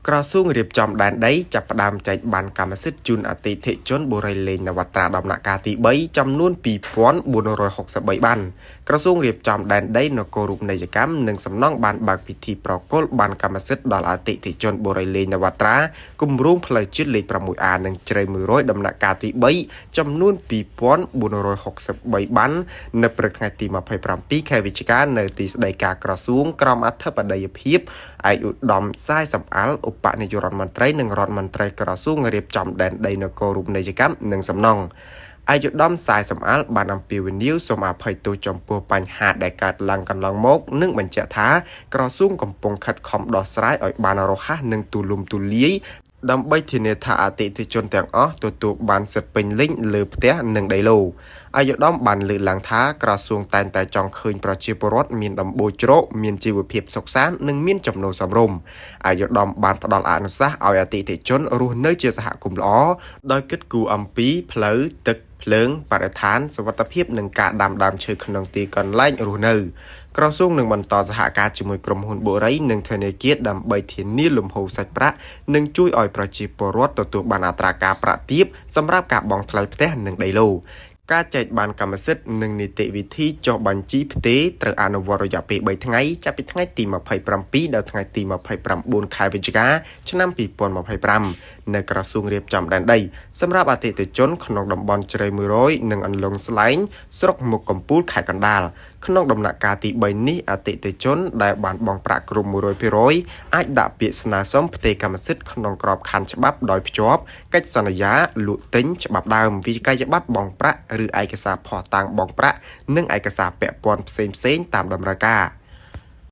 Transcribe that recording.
ក្រសួងរៀបចំដែនដីចាប់ផ្ដើមចែកបានកម្មសិទ្ធិជូនអតិថិជនបុរីលេងនវត្រាដំណាក់កាលទី3ចំនួន2463បានក្រសួងរៀបចំដែនដីនគររូបនីយកម្មនិងសំណង់បានបើកពិធីប្រគល់បានកម្មសិទ្ធិដល់អតិថិជនបុរីលេងនវត្រាគម្រោងផ្លូវជាតិលេខ 6A និងជ្រៃ100ដំណាក់កាលទី3ចំនួន2463បាននៅព្រឹកថ្ងៃទី27ខែវិច្ឆិកានៅទីស្តីការក្រសួងក្រមអធិបតីភាពឯកឧត្តមសាយសំអាលឧបនាយករដ្ឋមន្ត្រីនិងរដ្ឋមន្ត្រីក្រសួងរៀបចំដែនដីនគររូបនីយកម្មនិងសំណង់ឯកឧត្តមសាយសំអាលបានអំពាវនាវសូមអភ័យទោសចំពោះបញ្ហាដែលកើតឡើងកន្លងមកនិងបញ្ជាក់ថាក្រសួងកំពុងខិតខំដោះស្រាយឲ្យបានរហ័សនិងទូលំទូលាយដើម្បីធានាថាអតិថិជនទាំងអស់ទទួលបានសិទ្ធិពេញលេញលើផ្ទះនិងដីឡូអាយុដំបានលើកឡើងថាក្រសួងតែងតែចង់ឃើញប្រជាពលរដ្ឋមានដំបូលជ្រកមានជីវភាពសុខសាន្តនិងមានចំណូលសមរម្យអាយុដំបានផ្ដល់អនុសាសន៍ឲ្យអតិថិជនរស់នៅជាសហគមន៍ល្អដោយគិតគូរអំពីផ្លូវទឹកភ្លើងបរិស្ថានសុវត្ថិភាពនិងការដាំដើមឈើក្នុងទីកន្លែងរស់នៅក្រសួងនឹងបន្តសហការជាមួយក្រុមហ៊ុនបុរីនិងធនាគារដើម្បីធានាលំហូរសាច់ប្រាក់និងជួយឲ្យប្រជាពលរដ្ឋទទួលបានអត្រាការប្រាក់ទាបសម្រាប់ការបង់ថ្លៃផ្ទះនិងដីឡូការចែកបានកម្មសិទ្ធិនិងនីតិវិធីចុះបញ្ជីផ្ទេរត្រូវអនុវត្តរយៈពេល3ថ្ងៃចាប់ពីថ្ងៃទី27ដល់ថ្ងៃទី29ខែវិច្ឆិកាឆ្នាំ2025នៅក្រសួងរៀបចំដែនដីសម្រាប់អតិថិជនក្នុងតំបន់ជ្រៃ100និងអន្លង់ស្លែងស្រុកមុខកំពូលខេត្តកណ្ដាលក្នុងដំណាក់កាលទី3នេះអតិថិជនដែលបានបង់ប្រាក់គ្រប់ 100% អាចដាក់ពាក្យស្នើសុំផ្ទេរកម្មសិទ្ធិក្នុងក្របខ័ណ្ឌច្បាប់ដោយភ្ជាប់កិច្ចសន្យាលក់ទិញច្បាប់ដើមវិក័យប័ត្របង់ប្រាក់ឬឯកសារភស្តុតាងបង់ប្រាក់និងឯកសារពាក់ព័ន្ធផ្សេងៗតាមតម្រូវការ